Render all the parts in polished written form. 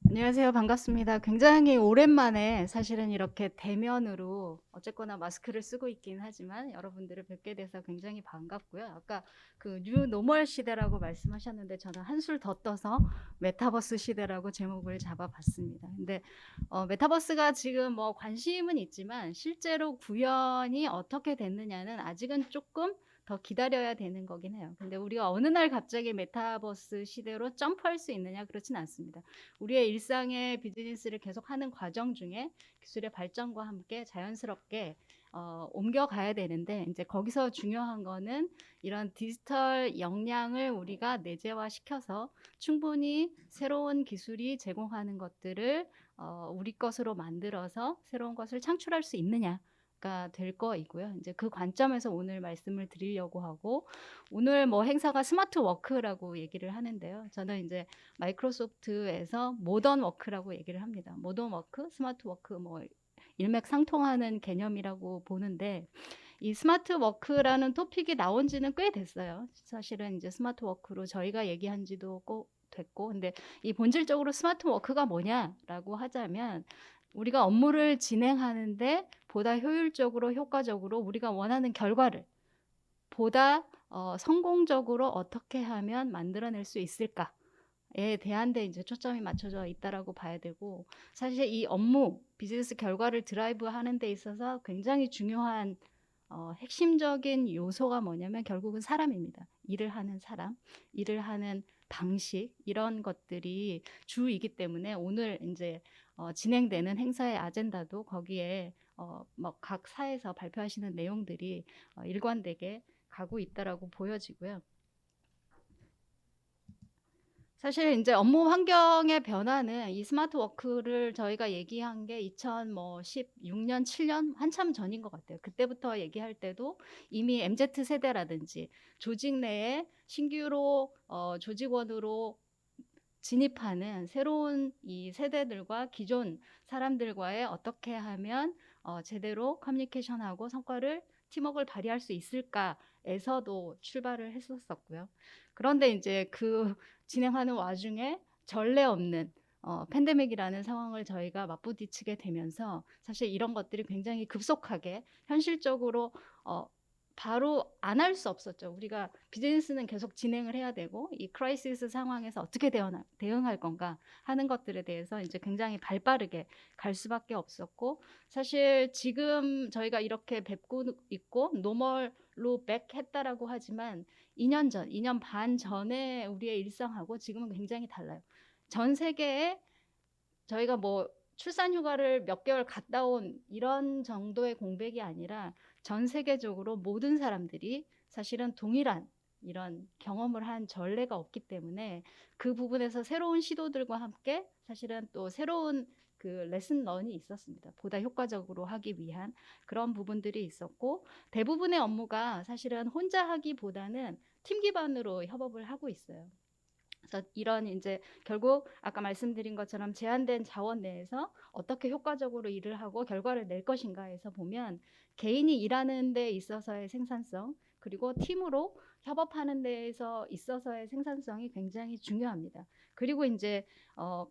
안녕하세요. 반갑습니다. 굉장히 오랜만에 사실은 이렇게 대면으로 어쨌거나 마스크를 쓰고 있긴 하지만 여러분들을 뵙게 돼서 굉장히 반갑고요. 아까 그 뉴 노멀 시대라고 말씀하셨는데 저는 한술 더 떠서 메타버스 시대라고 제목을 잡아봤습니다. 근데 메타버스가 지금 뭐 관심은 있지만 실제로 구현이 어떻게 됐느냐는 아직은 조금 더 기다려야 되는 거긴 해요. 근데 우리가 어느 날 갑자기 메타버스 시대로 점프할 수 있느냐 그렇진 않습니다. 우리의 일상의 비즈니스를 계속하는 과정 중에 기술의 발전과 함께 자연스럽게 옮겨가야 되는데 이제 거기서 중요한 거는 이런 디지털 역량을 우리가 내재화시켜서 충분히 새로운 기술이 제공하는 것들을 우리 것으로 만들어서 새로운 것을 창출할 수 있느냐. 가 될 거이고요. 이제 그 관점에서 오늘 말씀을 드리려고 하고 오늘 뭐 행사가 스마트 워크라고 얘기를 하는데요. 저는 이제 마이크로소프트에서 모던 워크라고 얘기를 합니다. 모던 워크, 스마트 워크 뭐 일맥상통하는 개념이라고 보는데 이 스마트 워크라는 토픽이 나온 지는 꽤 됐어요. 사실은 이제 스마트 워크로 저희가 얘기한 지도 꼭 됐고 근데 이 본질적으로 스마트 워크가 뭐냐라고 하자면 우리가 업무를 진행하는데 보다 효율적으로 효과적으로 우리가 원하는 결과를 보다 성공적으로 어떻게 하면 만들어낼 수 있을까? 에 대한 데 이제 초점이 맞춰져 있다라고 봐야 되고 사실 이 업무 비즈니스 결과를 드라이브하는 데 있어서 굉장히 중요한 핵심적인 요소가 뭐냐면 결국은 사람입니다. 일을 하는 사람, 일을 하는 방식 이런 것들이 주이기 때문에 오늘 이제 진행되는 행사의 아젠다도 거기에 뭐 각 사에서 발표하시는 내용들이 일관되게 가고 있다라고 보여지고요. 사실 이제 업무 환경의 변화는 이 스마트 워크를 저희가 얘기한 게 2016년, 7년 한참 전인 것 같아요. 그때부터 얘기할 때도 이미 MZ 세대라든지 조직 내에 신규로 조직원으로 진입하는 새로운 이 세대들과 기존 사람들과의 어떻게 하면 제대로 커뮤니케이션하고 성과를 팀워크를 발휘할 수 있을까에서도 출발을 했었었고요. 그런데 이제 그 진행하는 와중에 전례 없는 팬데믹이라는 상황을 저희가 맞부딪히게 되면서 사실 이런 것들이 굉장히 급속하게 현실적으로 바로 안 할 수 없었죠. 우리가 비즈니스는 계속 진행을 해야 되고 이 크라이시스 상황에서 어떻게 대응할 건가 하는 것들에 대해서 이제 굉장히 발빠르게 갈 수밖에 없었고 사실 지금 저희가 이렇게 뵙고 있고 노멀로 백했다라고 하지만 2년 전, 2년 반 전에 우리의 일상하고 지금은 굉장히 달라요. 전 세계에 저희가 뭐 출산 휴가를 몇 개월 갔다 온 이런 정도의 공백이 아니라 전 세계적으로 모든 사람들이 사실은 동일한 이런 경험을 한 전례가 없기 때문에 그 부분에서 새로운 시도들과 함께 사실은 또 새로운 그 레슨 런이 있었습니다. 보다 효과적으로 하기 위한 그런 부분들이 있었고 대부분의 업무가 사실은 혼자 하기보다는 팀 기반으로 협업을 하고 있어요. 그래서 이런 이제 결국 아까 말씀드린 것처럼 제한된 자원 내에서 어떻게 효과적으로 일을 하고 결과를 낼 것인가에서 보면 개인이 일하는 데 있어서의 생산성 그리고 팀으로 협업하는 데에서 있어서의 생산성이 굉장히 중요합니다. 그리고 이제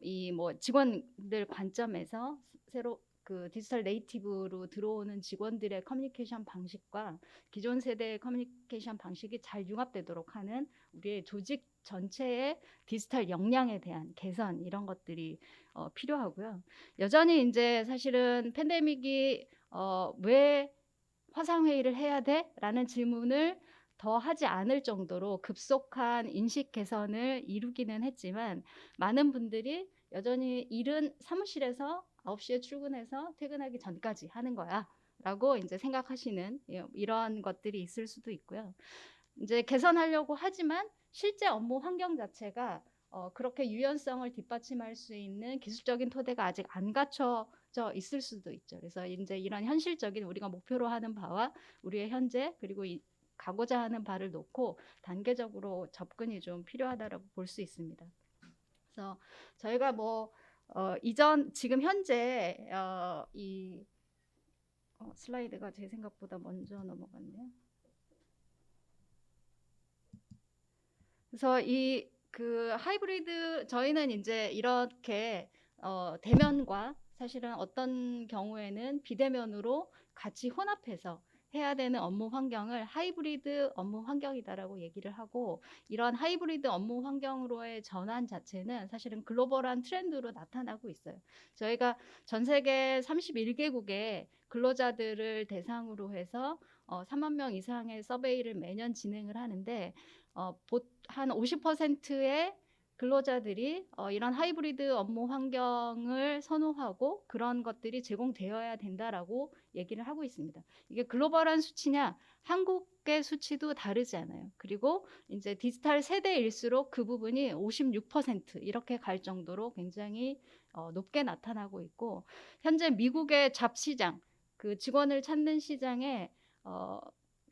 이 뭐 직원들 관점에서 새로 그 디지털 네이티브로 들어오는 직원들의 커뮤니케이션 방식과 기존 세대의 커뮤니케이션 방식이 잘 융합되도록 하는 우리의 조직 전체의 디지털 역량에 대한 개선 이런 것들이 필요하고요. 여전히 이제 사실은 팬데믹이 왜 화상회의를 해야 돼? 라는 질문을 더 하지 않을 정도로 급속한 인식 개선을 이루기는 했지만 많은 분들이 여전히 일은 사무실에서 9시에 출근해서 퇴근하기 전까지 하는 거야. 라고 이제 생각하시는 이런 것들이 있을 수도 있고요. 이제 개선하려고 하지만 실제 업무 환경 자체가 그렇게 유연성을 뒷받침할 수 있는 기술적인 토대가 아직 안 갖춰져 있을 수도 있죠. 그래서 이제 이런 현실적인 우리가 목표로 하는 바와 우리의 현재 그리고 가고자 하는 바를 놓고 단계적으로 접근이 좀 필요하다라고 볼 수 있습니다. 그래서 저희가 뭐 이전 지금 현재 이 슬라이드가 제 생각보다 먼저 넘어갔네요. 그래서 이 그 하이브리드 저희는 이제 이렇게 대면과 사실은 어떤 경우에는 비대면으로 같이 혼합해서 해야 되는 업무 환경을 하이브리드 업무 환경이다라고 얘기를 하고, 이런 하이브리드 업무 환경으로의 전환 자체는 사실은 글로벌한 트렌드로 나타나고 있어요. 저희가 전 세계 31개국의 근로자들을 대상으로 해서 3만 명 이상의 서베이를 매년 진행을 하는데, 한 50%의 근로자들이 이런 하이브리드 업무 환경을 선호하고 그런 것들이 제공되어야 된다라고 얘기를 하고 있습니다. 이게 글로벌한 수치냐, 한국의 수치도 다르지 않아요. 그리고 이제 디지털 세대일수록 그 부분이 56% 이렇게 갈 정도로 굉장히 높게 나타나고 있고, 현재 미국의 잡시장, 그 직원을 찾는 시장에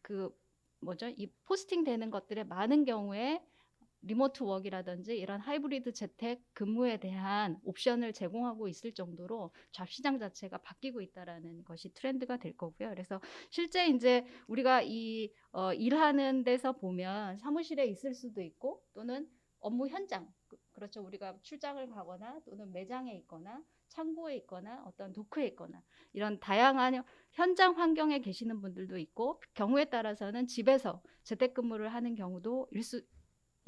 그 뭐죠? 이 포스팅 되는 것들의 많은 경우에 리모트 워크라든지 이런 하이브리드 재택 근무에 대한 옵션을 제공하고 있을 정도로 잡시장 자체가 바뀌고 있다라는 것이 트렌드가 될 거고요. 그래서 실제 이제 우리가 일하는 데서 보면 사무실에 있을 수도 있고, 또는 업무 현장, 그렇죠. 우리가 출장을 가거나 또는 매장에 있거나 창고에 있거나 어떤 도크에 있거나 이런 다양한 현장 환경에 계시는 분들도 있고, 경우에 따라서는 집에서 재택근무를 하는 경우도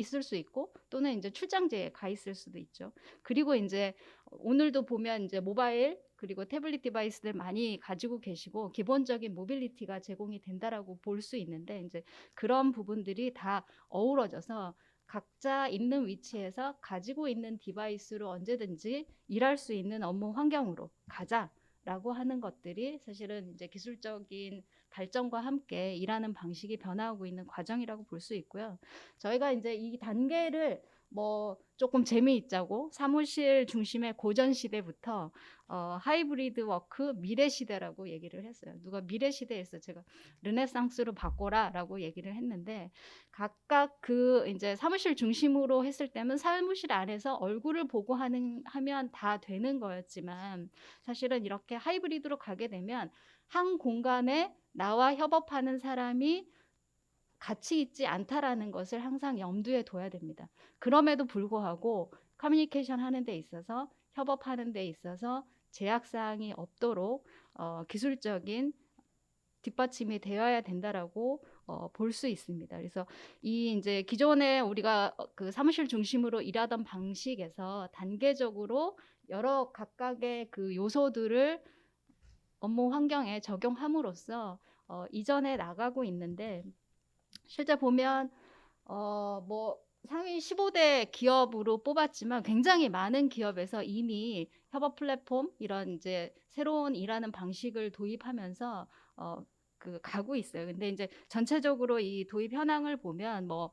있을 수 있고, 또는 이제 출장지에 가 있을 수도 있죠. 그리고 이제 오늘도 보면 이제 모바일 그리고 태블릿 디바이스들 많이 가지고 계시고 기본적인 모빌리티가 제공이 된다라고 볼 수 있는데, 이제 그런 부분들이 다 어우러져서 각자 있는 위치에서 가지고 있는 디바이스로 언제든지 일할 수 있는 업무 환경으로 가자라고 하는 것들이 사실은 이제 기술적인 발전과 함께 일하는 방식이 변화하고 있는 과정이라고 볼 수 있고요. 저희가 이제 이 단계를 뭐 조금 재미있자고 사무실 중심의 고전 시대부터 하이브리드 워크 미래 시대라고 얘기를 했어요. 누가 미래 시대에서 제가 르네상스로 바꿔라라고 얘기를 했는데, 각각 그 이제 사무실 중심으로 했을 때는 사무실 안에서 얼굴을 보고 하면 다 되는 거였지만, 사실은 이렇게 하이브리드로 가게 되면 한 공간에 나와 협업하는 사람이 같이 있지 않다라는 것을 항상 염두에 둬야 됩니다. 그럼에도 불구하고 커뮤니케이션 하는 데 있어서, 협업하는 데 있어서 제약사항이 없도록 기술적인 뒷받침이 되어야 된다라고 볼 수 있습니다. 그래서 이 이제 기존에 우리가 그 사무실 중심으로 일하던 방식에서 단계적으로 여러 각각의 그 요소들을 업무 환경에 적용함으로써 이전에 나가고 있는데, 실제 보면 뭐 상위 15대 기업으로 뽑았지만 굉장히 많은 기업에서 이미 협업 플랫폼 이런 이제 새로운 일하는 방식을 도입하면서 그 가고 있어요. 근데 이제 전체적으로 이 도입 현황을 보면 뭐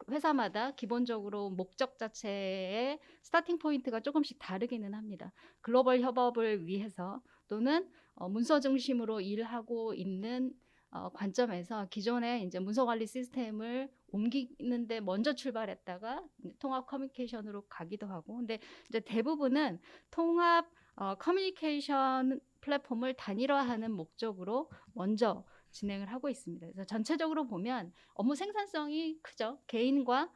회사마다 기본적으로 목적 자체의 스타팅 포인트가 조금씩 다르기는 합니다. 글로벌 협업을 위해서, 또는 문서 중심으로 일하고 있는 관점에서 기존의 이제 문서 관리 시스템을 옮기는데 먼저 출발했다가 통합 커뮤니케이션으로 가기도 하고, 근데 이제 대부분은 통합 커뮤니케이션 플랫폼을 단일화하는 목적으로 먼저 진행을 하고 있습니다. 그래서 전체적으로 보면 업무 생산성이 크죠. 개인과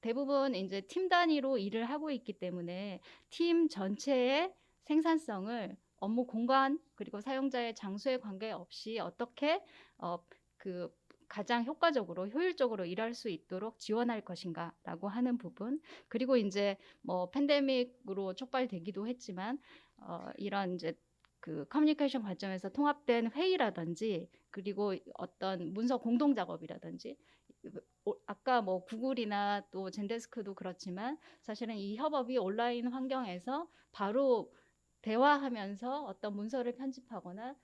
대부분 이제 팀 단위로 일을 하고 있기 때문에 팀 전체의 생산성을 업무 공간 그리고 사용자의 장소에 관계없이 어떻게 그 가장 효과적으로 효율적으로 일할 수 있도록 지원할 것인가라고 하는 부분, 그리고 이제 뭐 팬데믹으로 촉발되기도 했지만 이런 이제 그 커뮤니케이션 관점에서 통합된 회의라든지, 그리고 어떤 문서 공동 작업이라든지, 아까 뭐 구글이나 또 젠데스크도 그렇지만 사실은 이 협업이 온라인 환경에서 바로 대화하면서 어떤 문서를 편집하거나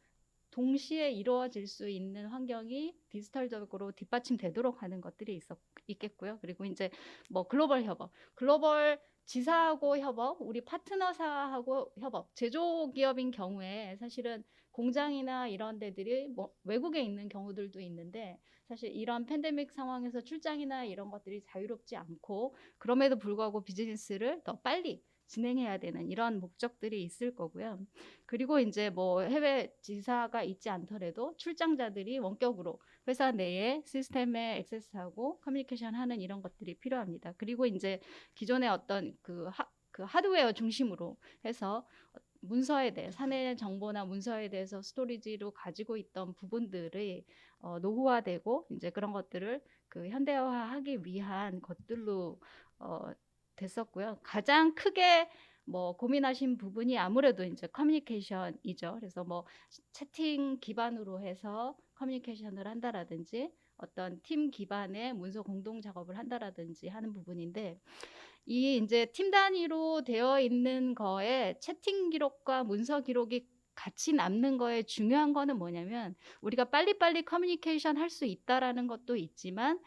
동시에 이루어질 수 있는 환경이 디지털적으로 뒷받침되도록 하는 것들이 있겠고요. 그리고 이제 뭐 글로벌 협업, 글로벌 지사하고 협업, 우리 파트너사하고 협업, 제조기업인 경우에 사실은 공장이나 이런 데들이 뭐 외국에 있는 경우들도 있는데, 사실 이런 팬데믹 상황에서 출장이나 이런 것들이 자유롭지 않고, 그럼에도 불구하고 비즈니스를 더 빨리 진행해야 되는 이런 목적들이 있을 거고요. 그리고 이제 뭐 해외 지사가 있지 않더라도 출장자들이 원격으로 회사 내에 시스템에 액세스하고 커뮤니케이션 하는 이런 것들이 필요합니다. 그리고 이제 기존의 어떤 그 하드웨어 중심으로 해서 문서에 대해 사내 정보나 문서에 대해서 스토리지로 가지고 있던 부분들이 노후화되고 이제 그런 것들을 그 현대화하기 위한 것들로 됐었고요. 가장 크게 뭐 고민하신 부분이 아무래도 이제 커뮤니케이션이죠. 그래서 뭐 채팅 기반으로 해서 커뮤니케이션을 한다라든지 어떤 팀 기반의 문서 공동 작업을 한다라든지 하는 부분인데, 이 이제 팀 단위로 되어 있는 거에 채팅 기록과 문서 기록이 같이 남는 거에 중요한 거는 뭐냐면, 우리가 빨리빨리 커뮤니케이션 할 수 있다라는 것도 있지만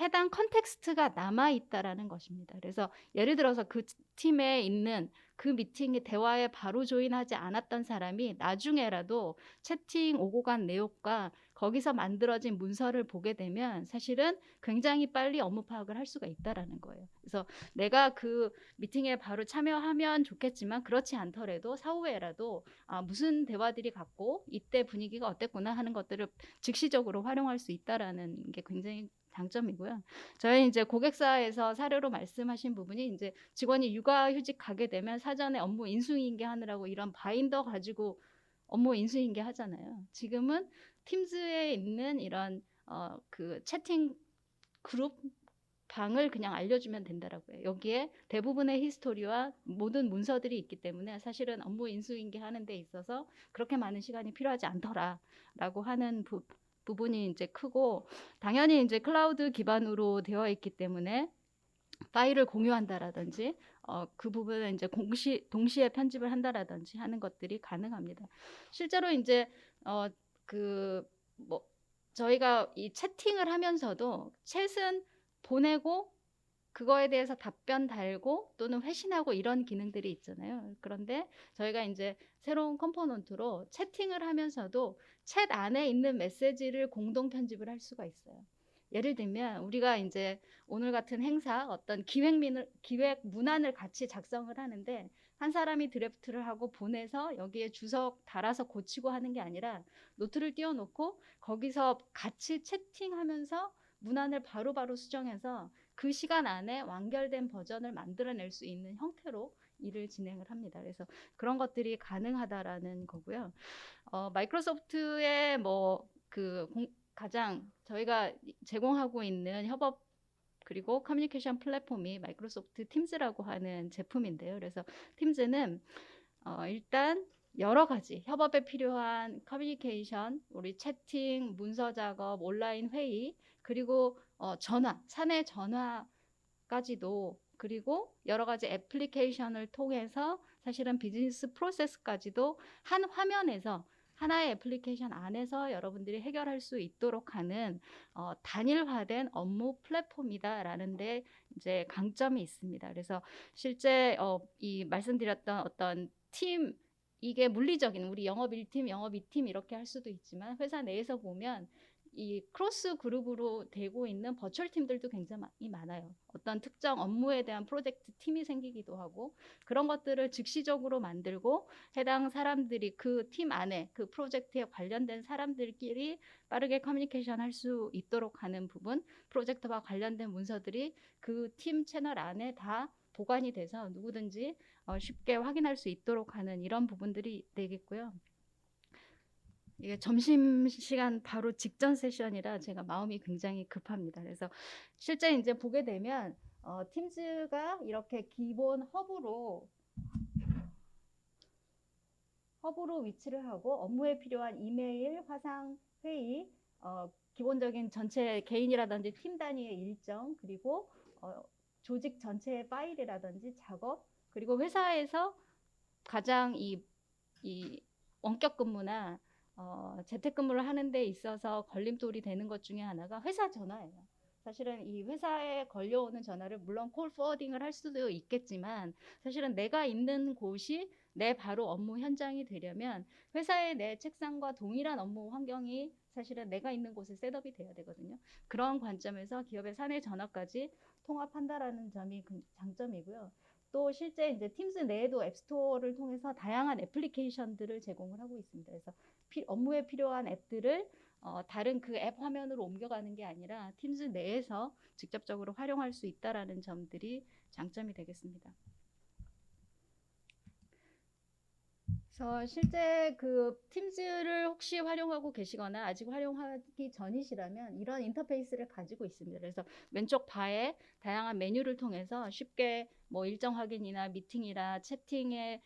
해당 컨텍스트가 남아 있다라는 것입니다. 그래서 예를 들어서 그 팀에 있는 그 미팅에 대화에 바로 조인하지 않았던 사람이 나중에라도 채팅 오고 간 내용과 거기서 만들어진 문서를 보게 되면 사실은 굉장히 빨리 업무 파악을 할 수가 있다라는 거예요. 그래서 내가 그 미팅에 바로 참여하면 좋겠지만 그렇지 않더라도 사후에라도 무슨 대화들이 갔고 이때 분위기가 어땠구나 하는 것들을 즉시적으로 활용할 수 있다라는 게 굉장히 장점이고요. 저희 이제 고객사에서 사례로 말씀하신 부분이 이제 직원이 육아휴직 가게 되면 사전에 업무 인수인계 하느라고 이런 바인더 가지고 업무 인수인계 하잖아요. 지금은 팀즈에 있는 이런 그 채팅 그룹 방을 그냥 알려주면 된다라고요. 여기에 대부분의 히스토리와 모든 문서들이 있기 때문에 사실은 업무 인수인계 하는 데 있어서 그렇게 많은 시간이 필요하지 않더라라고 하는 부분이 이제 크고, 당연히 이제 클라우드 기반으로 되어 있기 때문에 파일을 공유한다라든지 그 부분은 이제 동시에 편집을 한다라든지 하는 것들이 가능합니다. 실제로 이제 뭐 저희가 이 채팅을 하면서도 챗은 보내고 그거에 대해서 답변 달고 또는 회신하고 이런 기능들이 있잖아요. 그런데 저희가 이제 새로운 컴포넌트로 채팅을 하면서도 챗 안에 있는 메시지를 공동 편집을 할 수가 있어요. 예를 들면 우리가 이제 오늘 같은 행사 어떤 기획 문안을 같이 작성을 하는데, 한 사람이 드래프트를 하고 보내서 여기에 주석 달아서 고치고 하는 게 아니라 노트를 띄워놓고 거기서 같이 채팅하면서 문안을 바로바로 수정해서 그 시간 안에 완결된 버전을 만들어낼 수 있는 형태로 일을 진행을 합니다. 그래서 그런 것들이 가능하다라는 거고요. 마이크로소프트의 가장 저희가 제공하고 있는 협업 그리고 커뮤니케이션 플랫폼이 마이크로소프트 팀즈라고 하는 제품인데요. 그래서 팀즈는 일단 여러 가지 협업에 필요한 커뮤니케이션, 우리 채팅, 문서 작업, 온라인 회의, 그리고 전화, 사내 전화까지도, 그리고 여러 가지 애플리케이션을 통해서 사실은 비즈니스 프로세스까지도 한 화면에서 하나의 애플리케이션 안에서 여러분들이 해결할 수 있도록 하는 단일화된 업무 플랫폼이다라는 데 이제 강점이 있습니다. 그래서 실제 이 말씀드렸던 어떤 팀, 이게 물리적인 우리 영업 1팀, 영업 2팀 이렇게 할 수도 있지만 회사 내에서 보면 이 크로스 그룹으로 되고 있는 버추얼 팀들도 굉장히 많아요. 어떤 특정 업무에 대한 프로젝트 팀이 생기기도 하고, 그런 것들을 즉시적으로 만들고 해당 사람들이 그 팀 안에 그 프로젝트에 관련된 사람들끼리 빠르게 커뮤니케이션 할 수 있도록 하는 부분, 프로젝트와 관련된 문서들이 그 팀 채널 안에 다 보관이 돼서 누구든지 쉽게 확인할 수 있도록 하는 이런 부분들이 되겠고요. 이게 점심시간 바로 직전 세션이라 제가 마음이 굉장히 급합니다. 그래서 실제 이제 보게 되면 팀즈가 이렇게 기본 허브로 위치를 하고 업무에 필요한 이메일, 화상, 회의, 기본적인 전체 개인이라든지 팀 단위의 일정, 그리고 조직 전체의 파일이라든지 작업, 그리고 회사에서 가장 이 원격 근무나 재택근무를 하는 데 있어서 걸림돌이 되는 것 중에 하나가 회사 전화예요. 사실은 이 회사에 걸려오는 전화를 물론 콜 포워딩을 할 수도 있겠지만, 사실은 내가 있는 곳이 내 바로 업무 현장이 되려면 회사의 내 책상과 동일한 업무 환경이 사실은 내가 있는 곳에 셋업이 돼야 되거든요. 그런 관점에서 기업의 사내 전화까지 통합한다라는 점이 장점이고요. 또 실제 이제 팀즈 내에도 앱스토어를 통해서 다양한 애플리케이션들을 제공을 하고 있습니다. 그래서 업무에 필요한 앱들을 다른 그 앱 화면으로 옮겨가는 게 아니라 팀즈 내에서 직접적으로 활용할 수 있다라는 점들이 장점이 되겠습니다. 그래서 실제 그 팀즈를 혹시 활용하고 계시거나 아직 활용하기 전이시라면 이런 인터페이스를 가지고 있습니다. 그래서 왼쪽 바에 다양한 메뉴를 통해서 쉽게 뭐 일정 확인이나 미팅이나 채팅의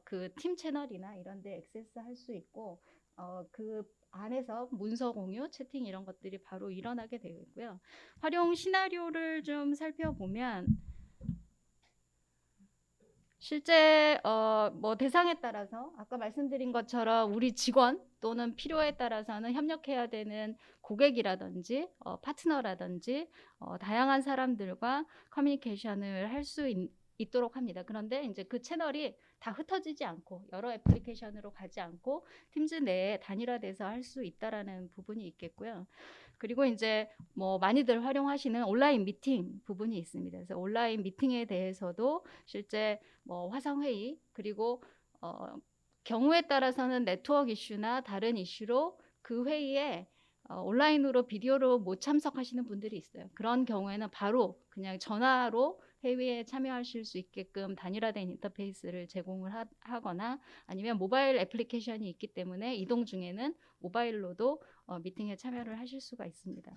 그 팀 채널이나 이런 데 액세스할 수 있고 그 안에서 문서 공유, 채팅 이런 것들이 바로 일어나게 되어 있고요. 활용 시나리오를 좀 살펴보면 실제 뭐 대상에 따라서 아까 말씀드린 것처럼 우리 직원 또는 필요에 따라서는 협력해야 되는 고객이라든지 파트너라든지 다양한 사람들과 커뮤니케이션을 할 수 있도록 합니다. 그런데 이제 그 채널이 다 흩어지지 않고 여러 애플리케이션으로 가지 않고 팀즈 내에 단일화돼서 할 수 있다라는 부분이 있겠고요. 그리고 이제 뭐 많이들 활용하시는 온라인 미팅 부분이 있습니다. 그래서 온라인 미팅에 대해서도 실제 뭐 화상회의 그리고 경우에 따라서는 네트워크 이슈나 다른 이슈로 그 회의에 온라인으로 비디오로 못 참석하시는 분들이 있어요. 그런 경우에는 바로 그냥 전화로 회의에 참여하실 수 있게끔 단일화된 인터페이스를 제공을 하거나 아니면 모바일 애플리케이션이 있기 때문에 이동 중에는 모바일로도 미팅에 참여를 하실 수가 있습니다.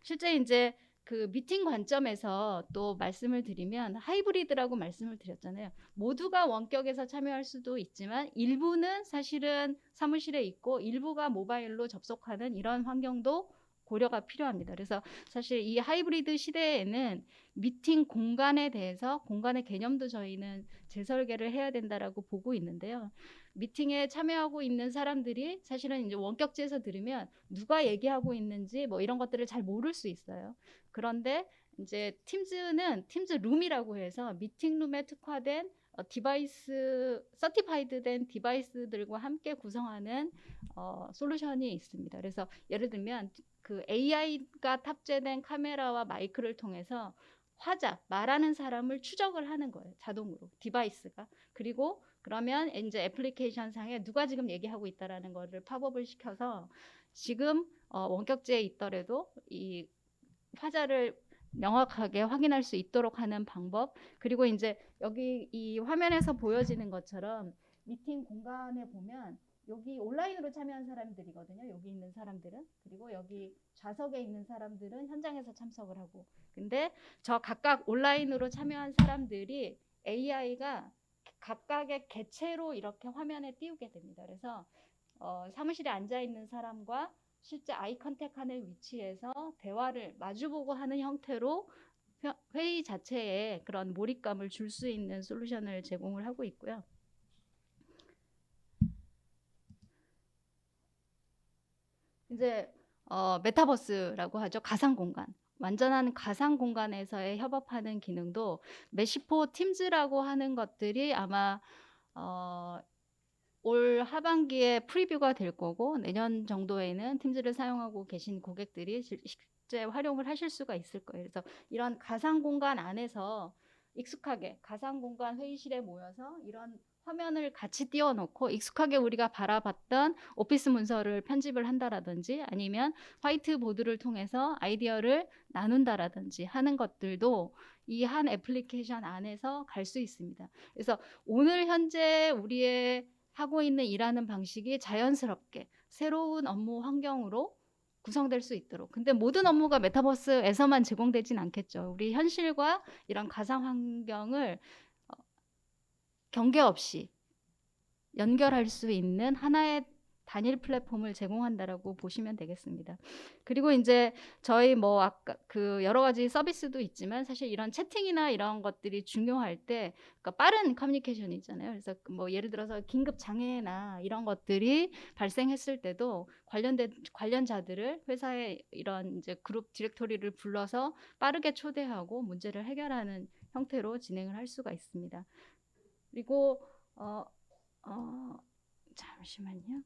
실제 이제 그 미팅 관점에서 또 말씀을 드리면 하이브리드라고 말씀을 드렸잖아요. 모두가 원격에서 참여할 수도 있지만 일부는 사실은 사무실에 있고 일부가 모바일로 접속하는 이런 환경도 고려가 필요합니다. 그래서 사실 이 하이브리드 시대에는 미팅 공간에 대해서 공간의 개념도 저희는 재설계를 해야 된다라고 보고 있는데요. 미팅에 참여하고 있는 사람들이 사실은 이제 원격지에서 들으면 누가 얘기하고 있는지 뭐 이런 것들을 잘 모를 수 있어요. 그런데 이제 팀즈는 팀즈 룸이라고 해서 미팅룸에 특화된 디바이스 서티파이드 된 디바이스들과 함께 구성하는 솔루션이 있습니다. 그래서 예를 들면 그 AI가 탑재된 카메라와 마이크를 통해서 화자 말하는 사람을 추적을 하는 거예요. 자동으로 디바이스가. 그리고 그러면 이제 애플리케이션 상에 누가 지금 얘기하고 있다라는 거를 팝업을 시켜서 지금 원격지에 있더라도 이 화자를 명확하게 확인할 수 있도록 하는 방법. 그리고 이제 여기 이 화면에서 보여지는 것처럼 미팅 공간에 보면 여기 온라인으로 참여한 사람들이거든요. 여기 있는 사람들은. 그리고 여기 좌석에 있는 사람들은 현장에서 참석을 하고. 근데 저 각각 온라인으로 참여한 사람들이 AI가 각각의 개체로 이렇게 화면에 띄우게 됩니다. 그래서 사무실에 앉아 있는 사람과 실제 아이 컨택하는 위치에서 대화를 마주보고 하는 형태로 회의 자체에 그런 몰입감을 줄 수 있는 솔루션을 제공을 하고 있고요. 이제 메타버스라고 하죠. 가상 공간. 완전한 가상 공간에서의 협업하는 기능도 메시포 팀즈라고 하는 것들이 아마 올 하반기에 프리뷰가 될 거고 내년 정도에는 팀즈를 사용하고 계신 고객들이 실제 활용을 하실 수가 있을 거예요. 그래서 이런 가상 공간 안에서 익숙하게 가상 공간 회의실에 모여서 이런 화면을 같이 띄워놓고 익숙하게 우리가 바라봤던 오피스 문서를 편집을 한다라든지 아니면 화이트보드를 통해서 아이디어를 나눈다라든지 하는 것들도 이 한 애플리케이션 안에서 갈 수 있습니다. 그래서 오늘 현재 우리의 하고 있는 일하는 방식이 자연스럽게 새로운 업무 환경으로 구성될 수 있도록. 근데 모든 업무가 메타버스에서만 제공되진 않겠죠. 우리 현실과 이런 가상 환경을 경계 없이 연결할 수 있는 하나의 단일 플랫폼을 제공한다라고 보시면 되겠습니다. 그리고 이제 저희 뭐 아까 그 여러 가지 서비스도 있지만 사실 이런 채팅이나 이런 것들이 중요할 때 그러니까 빠른 커뮤니케이션이 있잖아요. 그래서 뭐 예를 들어서 긴급 장애나 이런 것들이 발생했을 때도 관련자들을 회사의 이런 이제 그룹 디렉토리를 불러서 빠르게 초대하고 문제를 해결하는 형태로 진행을 할 수가 있습니다. 그리고 잠시만요.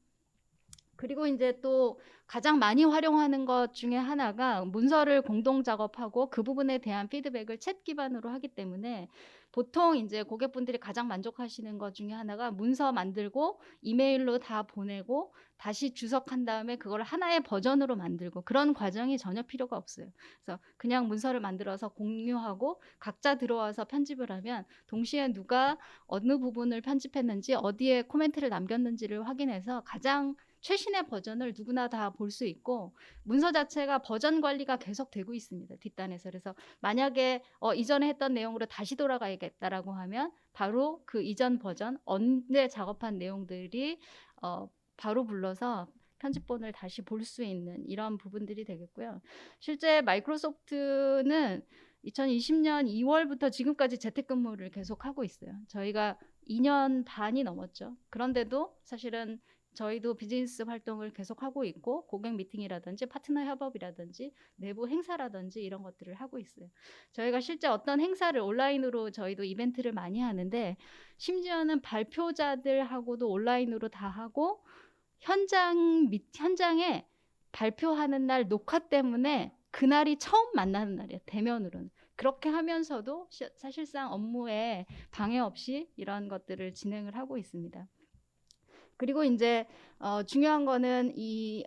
그리고 이제 또 가장 많이 활용하는 것 중에 하나가 문서를 공동 작업하고 그 부분에 대한 피드백을 챗 기반으로 하기 때문에 보통 이제 고객분들이 가장 만족하시는 것 중에 하나가 문서 만들고 이메일로 다 보내고 다시 주석한 다음에 그걸 하나의 버전으로 만들고 그런 과정이 전혀 필요가 없어요. 그래서 그냥 문서를 만들어서 공유하고 각자 들어와서 편집을 하면 동시에 누가 어느 부분을 편집했는지 어디에 코멘트를 남겼는지를 확인해서 가장 최신의 버전을 누구나 다 볼 수 있고 문서 자체가 버전 관리가 계속 되고 있습니다. 뒷단에서. 그래서 만약에 이전에 했던 내용으로 다시 돌아가야겠다라고 하면 바로 그 이전 버전 언제 작업한 내용들이 바로 불러서 편집본을 다시 볼 수 있는 이런 부분들이 되겠고요. 실제 마이크로소프트는 2020년 2월부터 지금까지 재택근무를 계속하고 있어요. 저희가 2년 반이 넘었죠. 그런데도 사실은 저희도 비즈니스 활동을 계속하고 있고 고객 미팅이라든지 파트너 협업이라든지 내부 행사라든지 이런 것들을 하고 있어요. 저희가 실제 어떤 행사를 온라인으로 저희도 이벤트를 많이 하는데 심지어는 발표자들하고도 온라인으로 다 하고 현장에 발표하는 날 녹화 때문에 그날이 처음 만나는 날이에요. 대면으로는. 그렇게 하면서도 사실상 업무에 방해 없이 이런 것들을 진행을 하고 있습니다. 그리고 이제 중요한 거는 이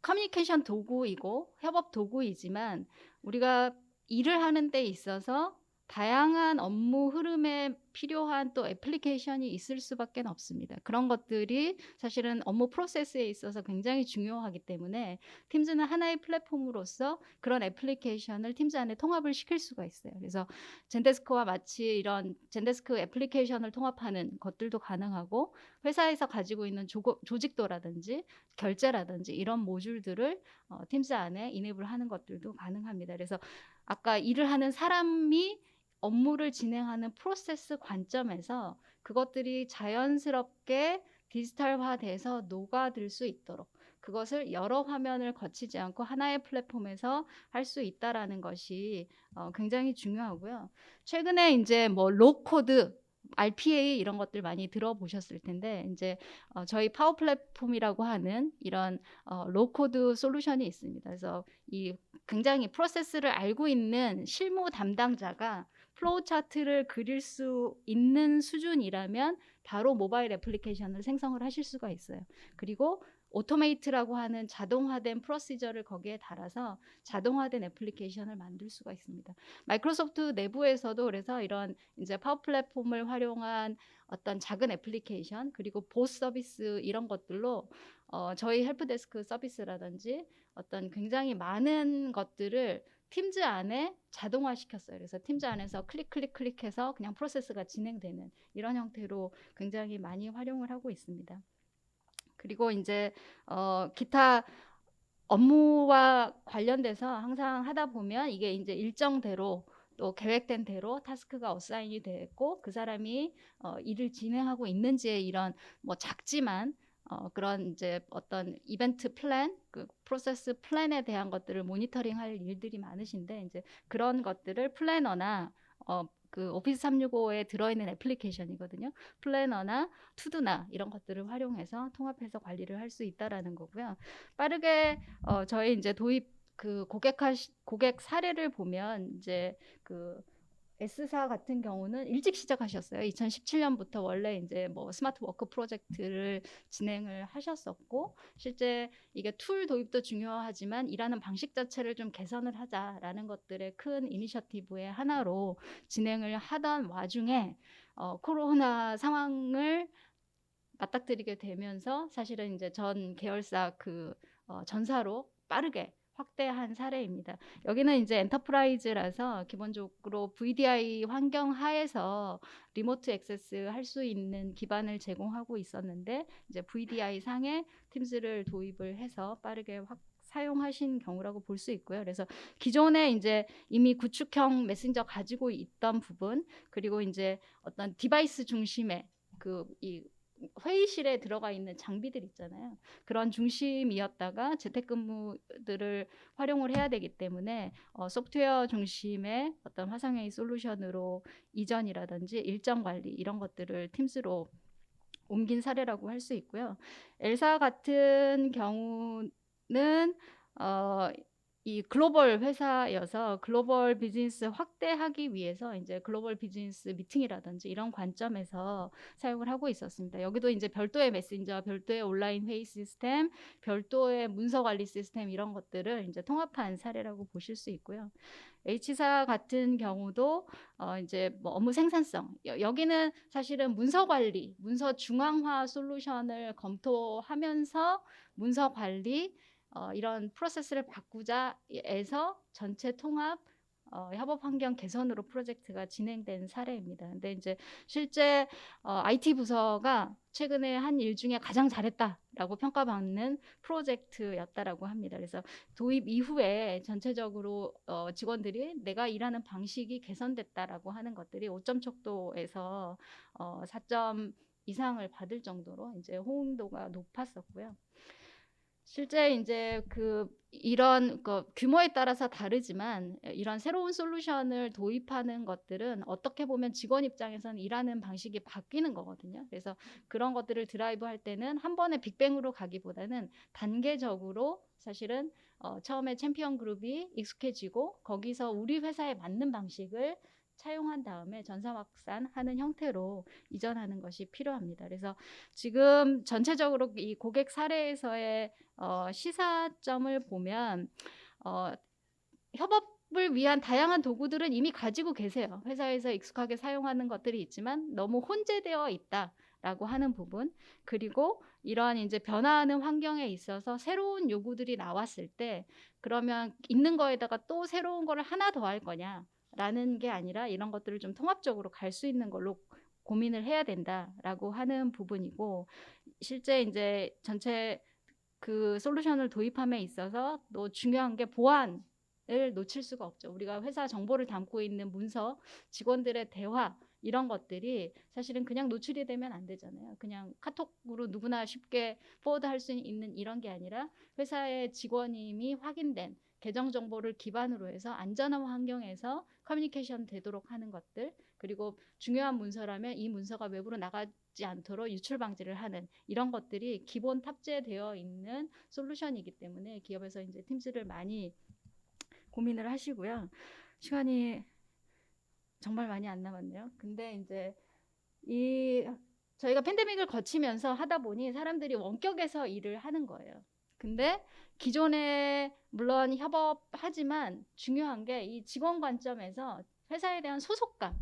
커뮤니케이션 도구이고 협업 도구이지만 우리가 일을 하는 데 있어서 다양한 업무 흐름에 필요한 또 애플리케이션이 있을 수밖에 없습니다. 그런 것들이 사실은 업무 프로세스에 있어서 굉장히 중요하기 때문에 팀즈는 하나의 플랫폼으로서 그런 애플리케이션을 팀즈 안에 통합을 시킬 수가 있어요. 그래서 젠데스크와 마치 이런 젠데스크 애플리케이션을 통합하는 것들도 가능하고 회사에서 가지고 있는 조직도라든지 결제라든지 이런 모듈들을 팀즈 안에 이네이블하는 것들도 가능합니다. 그래서 아까 일을 하는 사람이 업무를 진행하는 프로세스 관점에서 그것들이 자연스럽게 디지털화돼서 녹아들 수 있도록 그것을 여러 화면을 거치지 않고 하나의 플랫폼에서 할 수 있다라는 것이 굉장히 중요하고요. 최근에 이제 뭐 로코드 RPA 이런 것들 많이 들어보셨을 텐데 이제 저희 파워 플랫폼이라고 하는 이런 로코드 솔루션이 있습니다. 그래서 이 굉장히 프로세스를 알고 있는 실무 담당자가 플로우 차트를 그릴 수 있는 수준이라면 바로 모바일 애플리케이션을 생성을 하실 수가 있어요. 그리고 오토메이트라고 하는 자동화된 프로시저를 거기에 달아서 자동화된 애플리케이션을 만들 수가 있습니다. 마이크로소프트 내부에서도 그래서 이런 이제 파워 플랫폼을 활용한 어떤 작은 애플리케이션 그리고 보스 서비스 이런 것들로 저희 헬프데스크 서비스라든지 어떤 굉장히 많은 것들을 팀즈 안에 자동화시켰어요. 그래서 팀즈 안에서 클릭해서 그냥 프로세스가 진행되는 이런 형태로 굉장히 많이 활용을 하고 있습니다. 그리고 이제 기타 업무와 관련돼서 항상 하다 보면 이게 이제 일정대로 또 계획된 대로 타스크가 어사인이 됐고 그 사람이 일을 진행하고 있는지에 이런 뭐 작지만 그런 이제 어떤 이벤트 플랜, 그 프로세스 플랜에 대한 것들을 모니터링할 일들이 많으신데 이제 그런 것들을 플래너나 그 오피스 365에 들어있는 애플리케이션이거든요. 플래너나 투두나 이런 것들을 활용해서 통합해서 관리를 할 수 있다라는 거고요. 빠르게 저희 이제 도입 그 고객 사례를 보면 이제 그 S사 같은 경우는 일찍 시작하셨어요. 2017년부터 원래 이제 뭐 스마트 워크 프로젝트를 진행을 하셨었고 실제 이게 툴 도입도 중요하지만 일하는 방식 자체를 좀 개선을 하자라는 것들의 큰 이니셔티브의 하나로 진행을 하던 와중에 코로나 상황을 맞닥뜨리게 되면서 사실은 이제 전 계열사 그 전사로 빠르게 확대한 사례입니다. 여기는 이제 엔터프라이즈라서 기본적으로 VDI 환경 하에서 리모트 액세스 할 수 있는 기반을 제공하고 있었는데 이제 VDI 상에 팀즈를 도입을 해서 빠르게 사용하신 경우라고 볼 수 있고요. 그래서 기존에 이제 이미 구축형 메신저 가지고 있던 부분 그리고 이제 어떤 디바이스 중심의 이 회의실에 들어가 있는 장비들 있잖아요. 그런 중심이었다가 재택근무들을 활용을 해야 되기 때문에 소프트웨어 중심의 어떤 화상회의 솔루션으로 이전이라든지 일정 관리 이런 것들을 팀스로 옮긴 사례라고 할 수 있고요. 엘사 같은 경우는 이 글로벌 회사여서 글로벌 비즈니스 확대하기 위해서 이제 글로벌 비즈니스 미팅이라든지 이런 관점에서 사용을 하고 있었습니다. 여기도 이제 별도의 메신저, 별도의 온라인 회의 시스템, 별도의 문서 관리 시스템 이런 것들을 이제 통합한 사례라고 보실 수 있고요. H사 같은 경우도 이제 뭐 업무 생산성, 여기는 사실은 문서 관리, 문서 중앙화 솔루션을 검토하면서 문서 관리 이런 프로세스를 바꾸자 해서 전체 통합 협업 환경 개선으로 프로젝트가 진행된 사례입니다. 근데 이제 실제 IT 부서가 최근에 한 일 중에 가장 잘했다라고 평가받는 프로젝트였다라고 합니다. 그래서 도입 이후에 전체적으로 직원들이 내가 일하는 방식이 개선됐다라고 하는 것들이 5점 척도에서 4점 이상을 받을 정도로 이제 호응도가 높았었고요. 실제 이제 이런 규모에 따라서 다르지만 이런 새로운 솔루션을 도입하는 것들은 어떻게 보면 직원 입장에서는 일하는 방식이 바뀌는 거거든요. 그래서 그런 것들을 드라이브 할 때는 한 번에 빅뱅으로 가기보다는 단계적으로 사실은 처음에 챔피언 그룹이 익숙해지고 거기서 우리 회사에 맞는 방식을 차용한 다음에 전사 확산하는 형태로 이전하는 것이 필요합니다. 그래서 지금 전체적으로 이 고객 사례에서의 시사점을 보면 협업을 위한 다양한 도구들은 이미 가지고 계세요. 회사에서 익숙하게 사용하는 것들이 있지만 너무 혼재되어 있다라고 하는 부분, 그리고 이러한 이제 변화하는 환경에 있어서 새로운 요구들이 나왔을 때 그러면 있는 거에다가 또 새로운 거를 하나 더 할 거냐라는 게 아니라 이런 것들을 좀 통합적으로 갈 수 있는 걸로 고민을 해야 된다라고 하는 부분이고, 실제 이제 전체 솔루션을 도입함에 있어서 또 중요한 게 보안을 놓칠 수가 없죠. 우리가 회사 정보를 담고 있는 문서, 직원들의 대화 이런 것들이 사실은 그냥 노출이 되면 안 되잖아요. 그냥 카톡으로 누구나 쉽게 포워드할 수 있는 이런 게 아니라 회사의 직원임이 확인된 계정 정보를 기반으로 해서 안전한 환경에서 커뮤니케이션 되도록 하는 것들, 그리고 중요한 문서라면 이 문서가 외부로 나가지 않도록 유출 방지를 하는 이런 것들이 기본 탑재되어 있는 솔루션이기 때문에 기업에서 이제 팀즈를 많이 고민을 하시고요. 시간이 정말 많이 안 남았네요. 근데 이제 저희가 팬데믹을 거치면서 하다 보니 사람들이 원격에서 일을 하는 거예요. 근데 기존에 물론 협업하지만 중요한 게 이 직원 관점에서 회사에 대한 소속감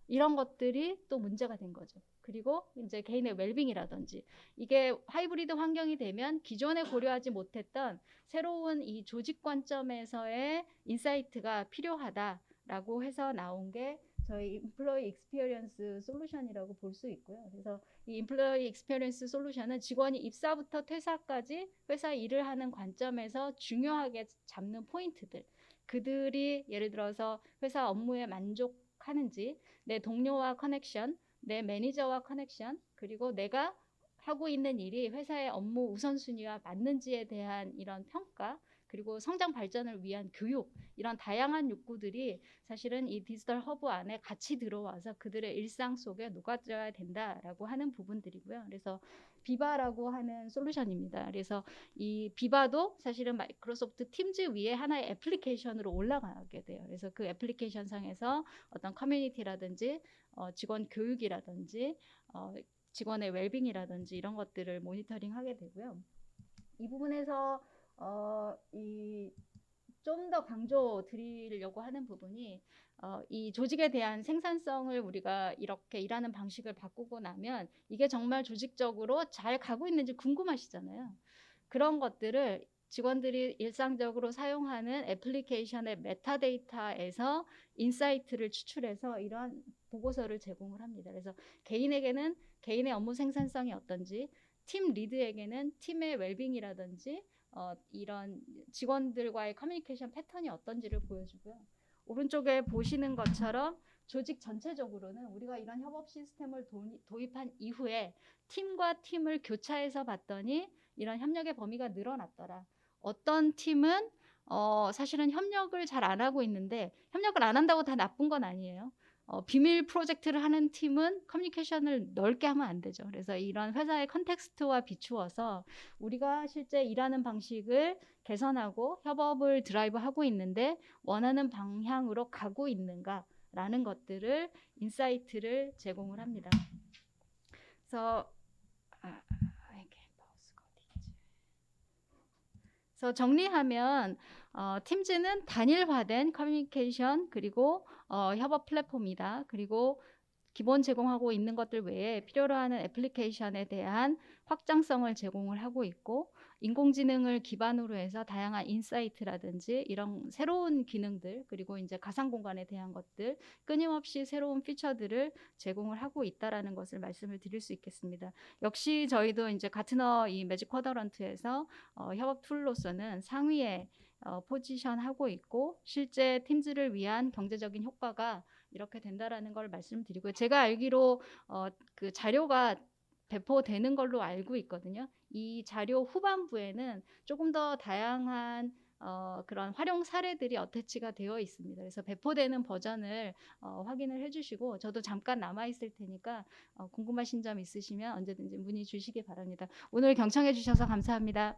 이런 것들이 또 문제가 된 거죠. 그리고 이제 개인의 웰빙이라든지 이게 하이브리드 환경이 되면 기존에 고려하지 못했던 새로운 이 조직 관점에서의 인사이트가 필요하다라고 해서 나온 게 저희 인플로이 익스피리언스 솔루션이라고 볼 수 있고요. 그래서 이 인플로이 익스피리언스 솔루션은 직원이 입사부터 퇴사까지 회사 일을 하는 관점에서 중요하게 잡는 포인트들, 그들이 예를 들어서 회사 업무에 만족하는지, 내 동료와 커넥션, 내 매니저와 커넥션, 그리고 내가 하고 있는 일이 회사의 업무 우선순위와 맞는지에 대한 이런 평가, 그리고 성장 발전을 위한 교육, 이런 다양한 욕구들이 사실은 이 디지털 허브 안에 같이 들어와서 그들의 일상 속에 녹아져야 된다라고 하는 부분들이고요. 그래서 비바라고 하는 솔루션입니다. 그래서 이 비바도 사실은 마이크로소프트 팀즈 위에 하나의 애플리케이션으로 올라가게 돼요. 그래서 그 애플리케이션 상에서 어떤 커뮤니티라든지 직원 교육이라든지 직원의 웰빙이라든지 이런 것들을 모니터링하게 되고요. 이 부분에서 좀 더 강조 드리려고 하는 부분이 이 조직에 대한 생산성을 우리가 이렇게 일하는 방식을 바꾸고 나면 이게 정말 조직적으로 잘 가고 있는지 궁금하시잖아요. 그런 것들을 직원들이 일상적으로 사용하는 애플리케이션의 메타데이터에서 인사이트를 추출해서 이러한 보고서를 제공을 합니다. 그래서 개인에게는 개인의 업무 생산성이 어떤지, 팀 리드에게는 팀의 웰빙이라든지 이런 직원들과의 커뮤니케이션 패턴이 어떤지를 보여주고요. 오른쪽에 보시는 것처럼 조직 전체적으로는 우리가 이런 협업 시스템을 도입한 이후에 팀과 팀을 교차해서 봤더니 이런 협력의 범위가 늘어났더라. 어떤 팀은 사실은 협력을 잘 안 하고 있는데 협력을 안 한다고 다 나쁜 건 아니에요. 비밀 프로젝트를 하는 팀은 커뮤니케이션을 넓게 하면 안 되죠. 그래서 이런 회사의 컨텍스트와 비추어서 우리가 실제 일하는 방식을 개선하고 협업을 드라이브하고 있는데 원하는 방향으로 가고 있는가라는 것들을 인사이트를 제공을 합니다. 그래서 그래서 정리하면 팀즈는 단일화된 커뮤니케이션 그리고 협업 플랫폼이다. 그리고 기본 제공하고 있는 것들 외에 필요로 하는 애플리케이션에 대한 확장성을 제공을 하고 있고 인공지능을 기반으로 해서 다양한 인사이트라든지 이런 새로운 기능들 그리고 이제 가상 공간에 대한 것들 끊임없이 새로운 피처들을 제공을 하고 있다라는 것을 말씀을 드릴 수 있겠습니다. 역시 저희도 이제 가트너 이 매직 쿼드런트에서 협업 툴로서는 상위에 포지션하고 있고 실제 팀즈를 위한 경제적인 효과가 이렇게 된다라는 걸 말씀드리고요. 제가 알기로 그 자료가 배포되는 걸로 알고 있거든요. 이 자료 후반부에는 조금 더 다양한 그런 활용 사례들이 어태치가 되어 있습니다. 그래서 배포되는 버전을 확인을 해주시고 저도 잠깐 남아 있을 테니까 궁금하신 점 있으시면 언제든지 문의 주시기 바랍니다. 오늘 경청해 주셔서 감사합니다.